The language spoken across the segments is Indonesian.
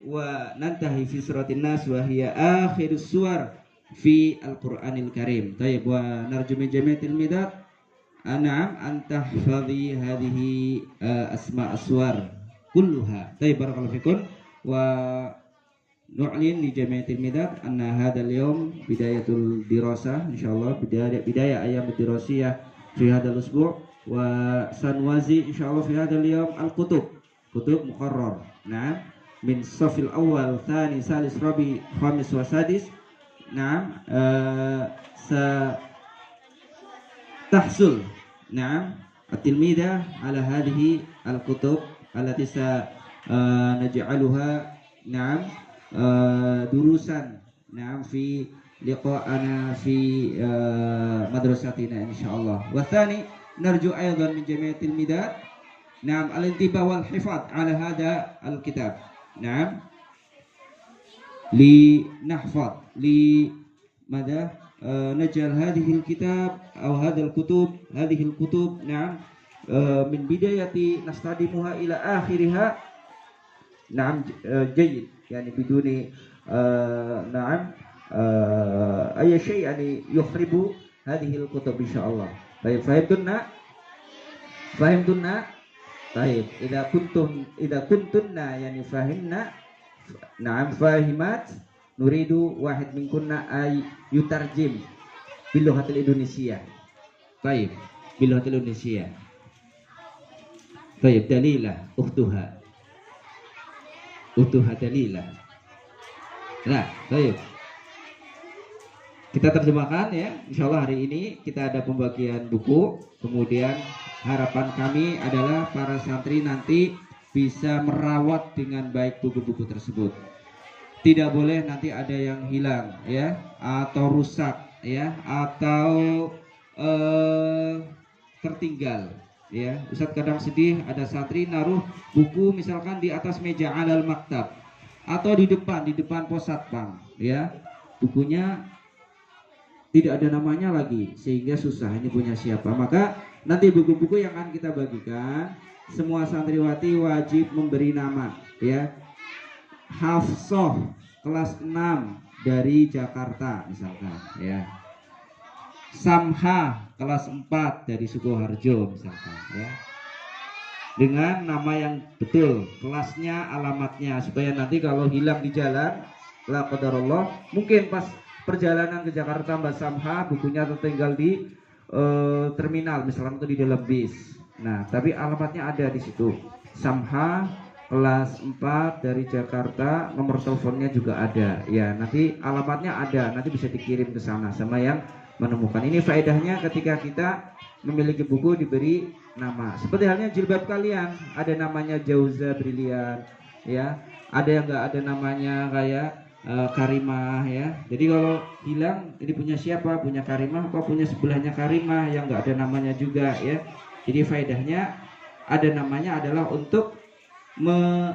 wa nantahi fi suratin nas wa hiya akhirus suwar fi al-Qur'anil Karim. Tayyib, wa narju min jami'atil midad an'am an tahfadhi hadhihi asma' aswar kulluha. Tayyib, barakallahu fikum. Wa nu'lin li jami'atil midad anna hadzal yawm bidayatul dirasah insyaallah, bidayah ayyam dirasiyah fi hadzal usbu' wa sanwazi insyaallah fi hadzal yawm al-kutub muqarrar. Nah, min safil awal, thani, salis, rabi, khamis wa sadis. Nah, sa tahsul at-tilmidah ala hadhihi al-kutub allati sa naj'aluha durusan fi liqa'ana fi madrasatina insyaallah. Wa tsani narju aidan min jami'atil midad al-intibah wal hifadz ala hadha al-kitab. Li nahfadz li madha najal hadhihi al-kitab aw hadha al-kutub min bidayati nastadimuha ila akhiriha jayyid, yani biduni ay shay yani yukhribu hadhihi al-kutub insyaallah. Baik, fahimtunna baik, idza kuntunna yani fahimna fahimat nuridu wahid minkunna ay yutarjim bil lughatil Indonesia. Baik, bil lughatil Indonesia. Baik, dalilah ukhtuha dalilah. Nah, baik. Kita terjemahkan ya. Insyaallah hari ini kita ada pembagian buku. Kemudian harapan kami adalah para santri nanti bisa merawat dengan baik buku-buku tersebut. Tidak boleh nanti ada yang hilang ya, atau rusak ya, atau tertinggal ya. Ustadz kadang sedih ada santri naruh buku misalkan di atas meja alal maktab atau di depan pos satpam ya. Bukunya tidak ada namanya lagi sehingga susah ini punya siapa. Maka nanti buku-buku yang akan kita bagikan semua santriwati wajib memberi nama ya. Hafsoh kelas 6 dari Jakarta misalkan ya. Samha kelas 4 dari Sukoharjo misalkan ya. Dengan nama yang betul, kelasnya, alamatnya, supaya nanti kalau hilang di jalan la qadarullah, mungkin pas perjalanan ke Jakarta Mbak Samha bukunya tertinggal di terminal misalkan atau di dalam bis. Nah, tapi alamatnya ada di situ. Samha kelas 4 dari Jakarta, nomor teleponnya juga ada. Ya, nanti alamatnya ada, nanti bisa dikirim ke sana sama yang menemukan. Ini faedahnya ketika kita memiliki buku diberi nama. Seperti halnya jilbab kalian, ada namanya Jauza Brilian, ya. Ada yang enggak ada namanya kayak Karimah ya. Jadi kalau hilang ini punya siapa? Punya Karimah apa punya sebelahnya Karimah yang enggak ada namanya juga ya. Jadi faedahnya ada namanya adalah untuk membantu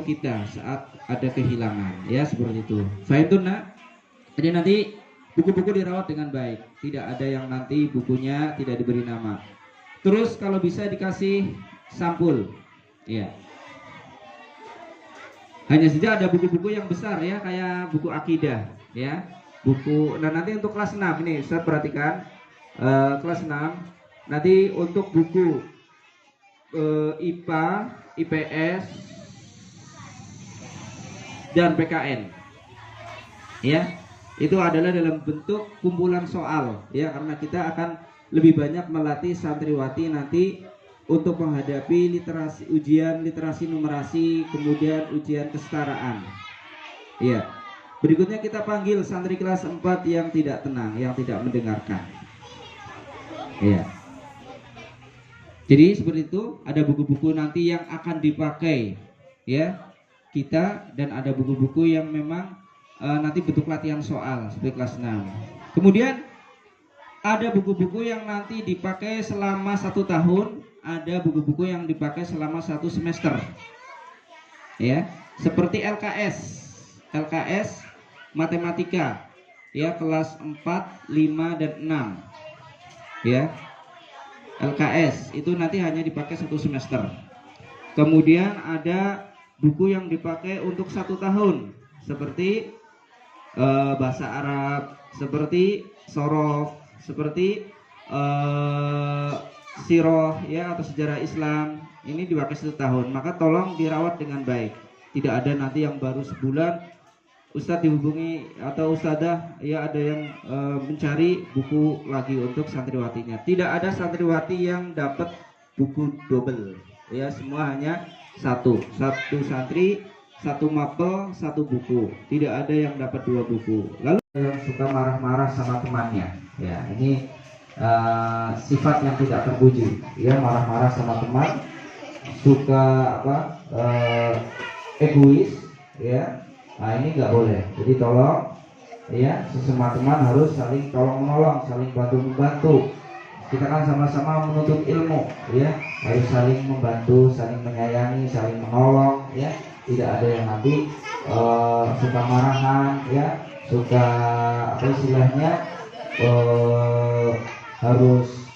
kita saat ada kehilangan ya, seperti itu. Faidunna. Jadi nanti buku-buku dirawat dengan baik. Tidak ada yang nanti bukunya tidak diberi nama. Terus kalau bisa dikasih sampul. Ya. Hanya saja ada buku-buku yang besar ya, kayak buku akidah ya. Buku. Nah, nanti untuk kelas 6 ini saya perhatikan kelas 6 nanti untuk buku IPA, IPS dan PKN ya, itu adalah dalam bentuk kumpulan soal ya, karena kita akan lebih banyak melatih santriwati nanti untuk menghadapi ujian literasi numerasi, kemudian ujian kesetaraan ya. Berikutnya kita panggil santri kelas 4 yang tidak tenang, yang tidak mendengarkan ya. Jadi seperti itu, ada buku-buku nanti yang akan dipakai ya kita, dan ada buku-buku yang memang nanti bentuk latihan soal seperti kelas 6. Kemudian ada buku-buku yang nanti dipakai selama 1 tahun, ada buku-buku yang dipakai selama 1 semester ya, seperti LKS matematika ya, kelas 4, 5 dan 6 ya. LKS itu nanti hanya dipakai 1 semester. Kemudian ada buku yang dipakai untuk 1 tahun seperti bahasa Arab, seperti sorof, seperti siroh ya atau sejarah Islam, ini dipakai 1 tahun, maka tolong dirawat dengan baik. Tidak ada nanti yang baru sebulan Ustadz dihubungi atau Ustadzah ya ada yang mencari buku lagi untuk santriwatinya. Tidak ada santriwati yang dapat buku double ya, semua hanya satu santri, 1 mapel, 1 buku. Tidak ada yang dapat 2 buku. Lalu yang suka marah-marah sama temannya ya, ini sifat yang tidak terpuji ya, marah-marah sama teman, suka egois ya. Nah ini nggak boleh. Jadi tolong ya, sesama teman harus saling tolong menolong, saling bantu membantu. Kita kan sama-sama menuntut ilmu ya, harus saling membantu, saling menyayangi, saling menolong ya. Tidak ada yang nanti suka marahan ya, suka apa istilahnya harus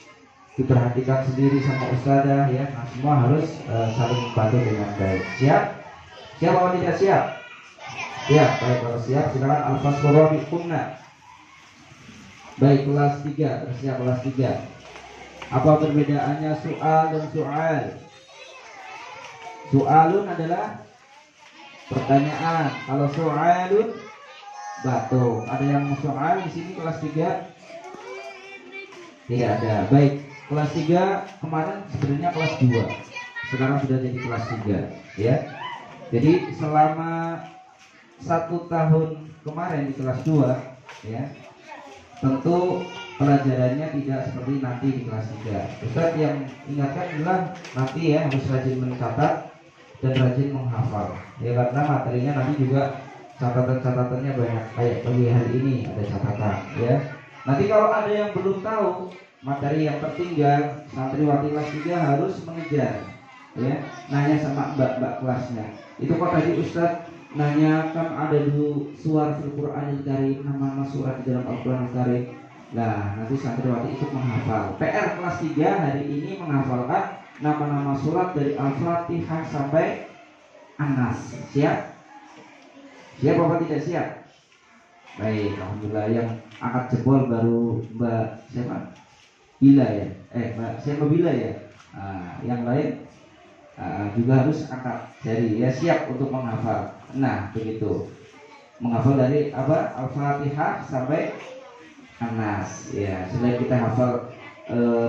diperhatikan sendiri sama ustadzah ya. Nah semua harus saling membantu dengan baik. Siap? Siap atau tidak siap? Ya, baik, kalau siap silakan al-fasqara bikunna. Baik, kelas 3, tersiap kelas 3. Apa perbedaannya soal dan soal? Soalun adalah pertanyaan. Kalau soalun batu. Ada yang soal di sini kelas 3? Tidak ada. Baik, kelas 3 kemarin sebenarnya kelas 2. Sekarang sudah jadi kelas 3, ya. Jadi selama 1 tahun kemarin di kelas 2 ya, tentu pelajarannya tidak seperti nanti di kelas 3. Ustadz yang ingatkan adalah nanti ya harus rajin mencatat dan rajin menghafal ya, karena materinya nanti juga catatan-catatannya banyak. Kayak pagi hari ini ada catatan ya. Nanti kalau ada yang belum tahu materi yang tertinggal, santriwati kelas 3 harus mengejar ya, nanya sama mbak-mbak kelasnya. Itu kok tadi Ustadz nanya kan ada dulu suara Al-Qur'anil Karim, nama-nama surat di dalam Al-Qur'anil Karim. Nah, nanti santriwati ikut menghafal. PR kelas 3 hari ini menghafalkan nama-nama surat dari Al-Fatihah sampai An-Nas. Siap? Siap apa tidak siap? Baik, alhamdulillah. Yang angkat jempol baru Mbak siapa? Bila ya? Mbak siapa Bila ya? Yang lain juga harus angkat jari ya, siap untuk menghafal. Nah begitu, menghafal dari apa, Al-Fatihah sampai An-Nas ya. Selain kita hafal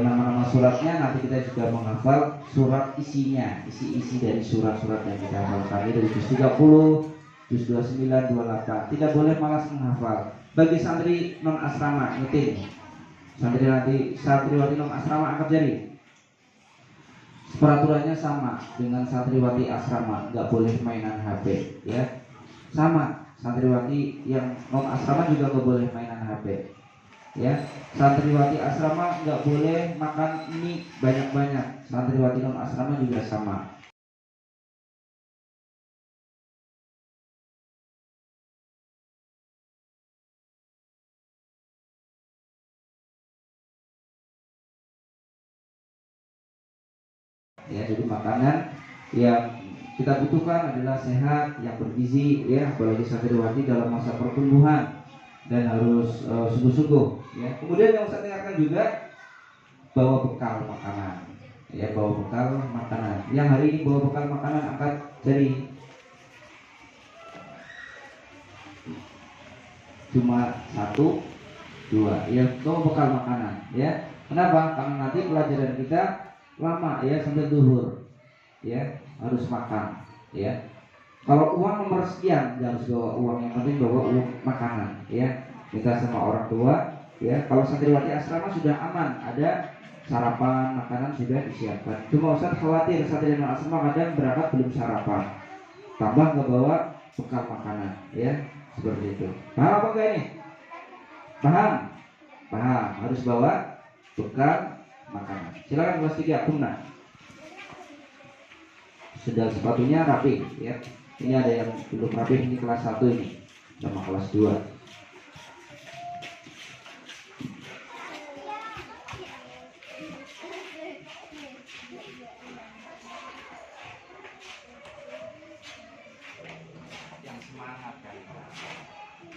nama-nama suratnya, nanti kita juga menghafal surat isinya, isi-isi dari surat-surat yang kita hafalkan dari juz 30, juz 29, 28. Tidak boleh malas menghafal. Bagi santri non asrama ngetin, santriwati non asrama angkat jari. Peraturannya sama dengan santriwati asrama, nggak boleh mainan HP ya. Sama, santriwati yang non asrama juga nggak boleh mainan HP ya. Santriwati asrama nggak boleh makan mie banyak-banyak. Santriwati non asrama juga sama. Ya, jadi makanan yang kita butuhkan adalah sehat, yang bergizi ya, apalagi santriwati dalam masa pertumbuhan, dan harus sungguh-sungguh ya. Kemudian yang saya ingatkan juga, bawa bekal makanan ya, bawa bekal makanan. Yang hari ini bawa bekal makanan angkat jari. Cuma 1, 2 ya, bawa bekal makanan ya. Kenapa? Karena nanti pelajaran kita lama ya, sampai zuhur ya, harus makan ya. Kalau uang nomor sekian, jangan harus bawa uang, yang penting bawa uang makanan ya. Kita sama orang tua ya. Kalau santriwati asrama sudah aman, ada sarapan, makanan sudah disiapkan. Cuma Ustaz khawatir santriwati asrama kadang berangkat belum sarapan, tambah nggak bawa bekal makanan ya, seperti itu. Paham apa enggak ini? Paham? Paham, harus bawa bekal makanan. Silakan kelas 3 punah. Sendal sepatunya rapi ya. Ini ada yang belum rapi, ini kelas 1 ini sama kelas 2. kali.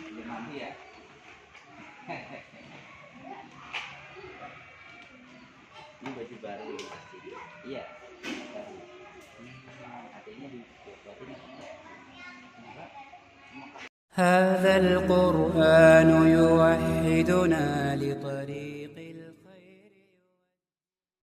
Belum mandi ya? Ini baju baru pasti. Iya, baru. Adanya dibuatin enggak? هذا القرآن يوحدنا لطريق